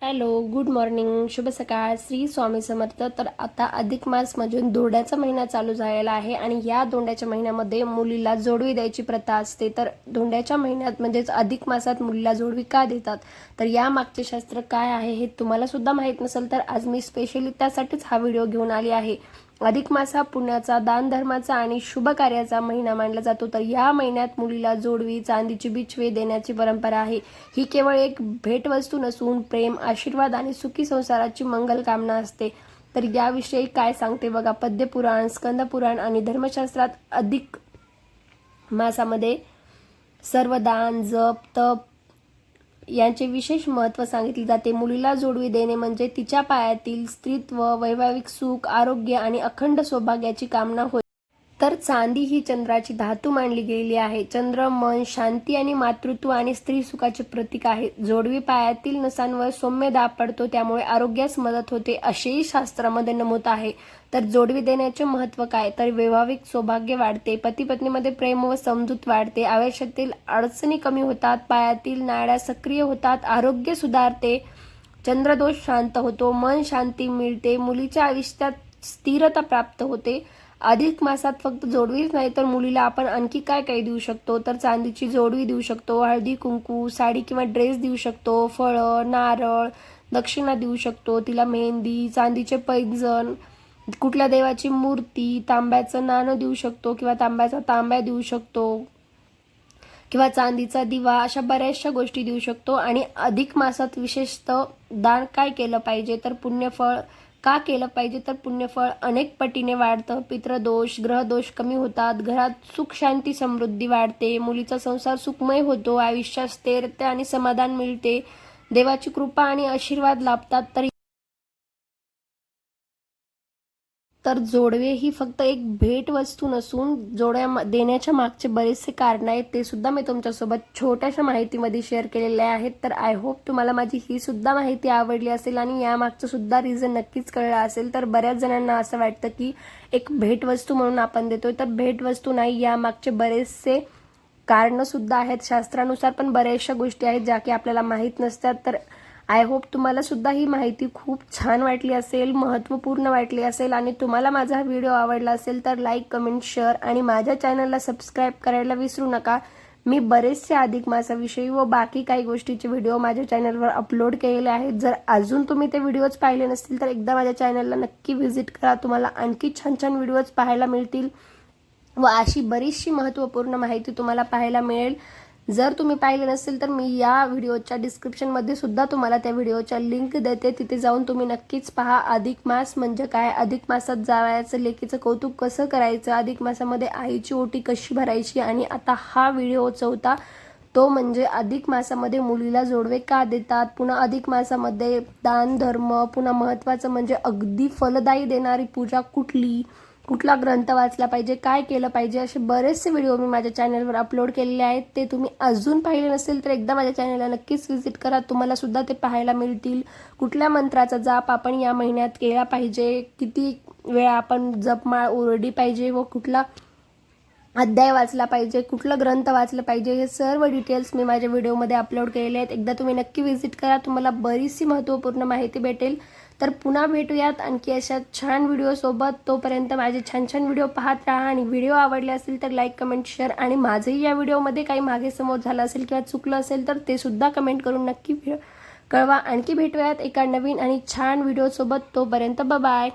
Hello, good morning, शुभ सकाळ, श्री स्वामी समर्थ. तर आता अधिक मासमधून दोंड्याचा महिना चालू झालेला आहे आणि या दोंड्याच्या महिन्यामध्ये मुलीला जोडवी द्यायची प्रथा असते. तर दोंड्याच्या महिन्यात म्हणजेच अधिक मासात मुलीला जोडवी का देतात, तर या मागचे शास्त्र काय आहे हे तुम्हाला सुद्धा माहीत नसेल तर आज मी स्पेशली त्यासाठीच हा व्हिडिओ घेऊन आली आहे. अधिक मास हा पुण्याचा, दान धर्माचा आणि शुभ कार्याचा महिना मानला जातो. तर या महिन्यात मुलीला जोडवी, चांदीची बिछवे देण्याची परंपरा आहे. ही केवळ एक भेटवस्तू नसून प्रेम, आशीर्वाद आणि सुखी संसाराची मंगल कामना असते. तर याविषयी काय सांगते बघा. पद्यपुराण, स्कंदपुराण आणि धर्मशास्त्रात अधिक मासामध्ये सर्व दान, जप, तप यांचे विशेष महत्त्व सांगितले जाते. मुलीला जोडवी देणे म्हणजे तिच्या पायातील स्त्रीत्व, वैवाहिक सुख, आरोग्य आणि अखंड सौभाग्याची कामना होय. तर चांदी ही चंद्राची धातू मानली गेलेली आहे. चंद्र मन, शांती आणि मातृत्व आणि स्त्री सुखाचे प्रतीक आहे. जोडवी पायातील नसांवर सौम्य दाब पडतो, त्यामुळे आरोग्यास मदत होते असेही शास्त्रामध्ये नमूद आहे. तर जोडवी देण्याचे महत्त्व काय, तर वैवाहिक सौभाग्य वाढते, पती पत्नीमध्ये प्रेम व समजूत वाढते, आयुष्यातील अडचणी कमी होतात, पायातील नाड्या सक्रिय होतात, आरोग्य सुधारते, चंद्रदोष शांत होतो, मन शांती मिळते, मुलीच्या आयुष्यात स्थिरता प्राप्त होते. अधिक मासात फक्त जोडवीच नाही तर मुलीला आपण आणखी काय काय देऊ शकतो, तर चांदीची जोडवी देऊ शकतो, हळदी कुंकू, साडी किंवा ड्रेस देऊ शकतो, फळं, नारळ, दक्षिणा देऊ शकतो, तिला मेहंदी, चांदीचे पैंजण, कुठल्या देवाची मूर्ती, तांब्याचं नाणं देऊ शकतो किंवा तांब्याचा तांब्या देऊ शकतो किंवा चांदीचा दिवा, अशा बऱ्याचशा गोष्टी देऊ शकतो. आणि अधिक मासात विशेषतः दान काय केलं पाहिजे, तर पुण्यफळ का केलं पाहिजे, तर पुण्यफळ अनेक पटीने वाढतं, पितृदोष, ग्रहदोष कमी होतात, घरात सुख शांती समृद्धी वाढते, मुलीचा संसार सुखमय होतो, आयुष्यात स्थिरता आणि समाधान मिळते, देवाची कृपा आणि आशीर्वाद लाभतात. तर जोडवे ही फक्त एक भेटवस्तू नसून जोड्या देण्याच्या मागचे बरेचसे कारण आहेत, ते सुद्धा मी तुमच्यासोबत छोट्याशा माहितीमध्ये शेअर केलेले आहेत. तर आय होप तुम्हाला माझी ही सुद्धा माहिती आवडली असेल आणि यामागचं सुद्धा रिझन नक्कीच कळलं असेल. तर बऱ्याच जणांना असं वाटतं की एक भेटवस्तू म्हणून आपण देतोय, तर भेटवस्तू नाही, यामागचे बरेचसे कारणं सुद्धा आहेत शास्त्रानुसार, पण बऱ्याचशा गोष्टी आहेत ज्या की आपल्याला माहीत नसतात. तर आय होप तुम्हाला सुद्धा ही माहिती खूप छान वाटली असेल, महत्त्वपूर्ण वाटली असेल आणि तुम्हाला माझा हा व्हिडिओ आवडला असेल तर लाईक, कमेंट, शेअर आणि माझ्या चॅनलला सबस्क्राईब करायला विसरू नका. मी बरेचसे अधिक मासाविषयी व बाकी काही गोष्टीचे व्हिडिओ माझ्या चॅनलवर अपलोड केलेले आहेत. जर अजून तुम्ही ते व्हिडिओज पाहिले नसतील तर एकदा माझ्या चॅनलला नक्की व्हिजिट करा. तुम्हाला आणखी छान छान व्हिडिओज पाहायला मिळतील व अशी बरीचशी महत्त्वपूर्ण माहिती तुम्हाला पाहायला मिळेल. जर तुम्ही पाहिले नसेल तर मी या व्हिडिओच्या डिस्क्रिप्शनमध्ये सुद्धा तुम्हाला त्या व्हिडिओच्या लिंक देते, तिथे जाऊन तुम्ही नक्कीच पहा. अधिक मास म्हणजे काय, अधिक मासात जावयाचं लेकीचं कौतुक कसं करायचं, अधिक मासामध्ये आईची ओटी कशी भरायची, आणि आता हा व्हिडिओ चौथा तो म्हणजे अधिक मासामध्ये मुलीला जोडवे का देतात, पुन्हा अधिक मासामध्ये दान धर्म, पुन्हा महत्त्वाचं म्हणजे अगदी फलदायी देणारी पूजा कुठली, कुठला ग्रंथ वाचला पाहिजे, काय केलं पाहिजे, असे बरेचसे व्हिडिओ मी माझ्या चॅनलवर अपलोड केलेले आहेत. ते तुम्ही अजून पाहिले नसेल तर एकदा माझ्या चॅनलला नक्कीच व्हिजिट करा, तुम्हाला सुद्धा ते पाहायला मिळतील. कुठल्या मंत्राचा जाप आपण या महिन्यात केला पाहिजे, किती वेळा आपण जपमाळ ओरडली पाहिजे व कुठला अध्याय वाचला पाहिजे, कुठलं ग्रंथ वाचलं पाहिजे, हे सर्व डिटेल्स मी माझ्या व्हिडिओमध्ये अपलोड केलेले आहेत. एकदा तुम्ही नक्की व्हिजिट करा, तुम्हाला बरीचशी महत्त्वपूर्ण माहिती भेटेल. तर पुन्हा भेटूयात आणखी अशा छान व्हिडिओसोबत. तोपर्यंत माझे छान छान व्हिडिओ पाहत राहा आणि व्हिडिओ आवडले असेल तर लाईक, कमेंट, शेअर आणि माझंही या व्हिडिओमध्ये काही मागे समोर झालं असेल किंवा चुकलं असेल तर ते सुद्धा कमेंट करून नक्की कळवा. आणखी भेटूयात एका नवीन आणि छान व्हिडिओसोबत. तोपर्यंत बाय.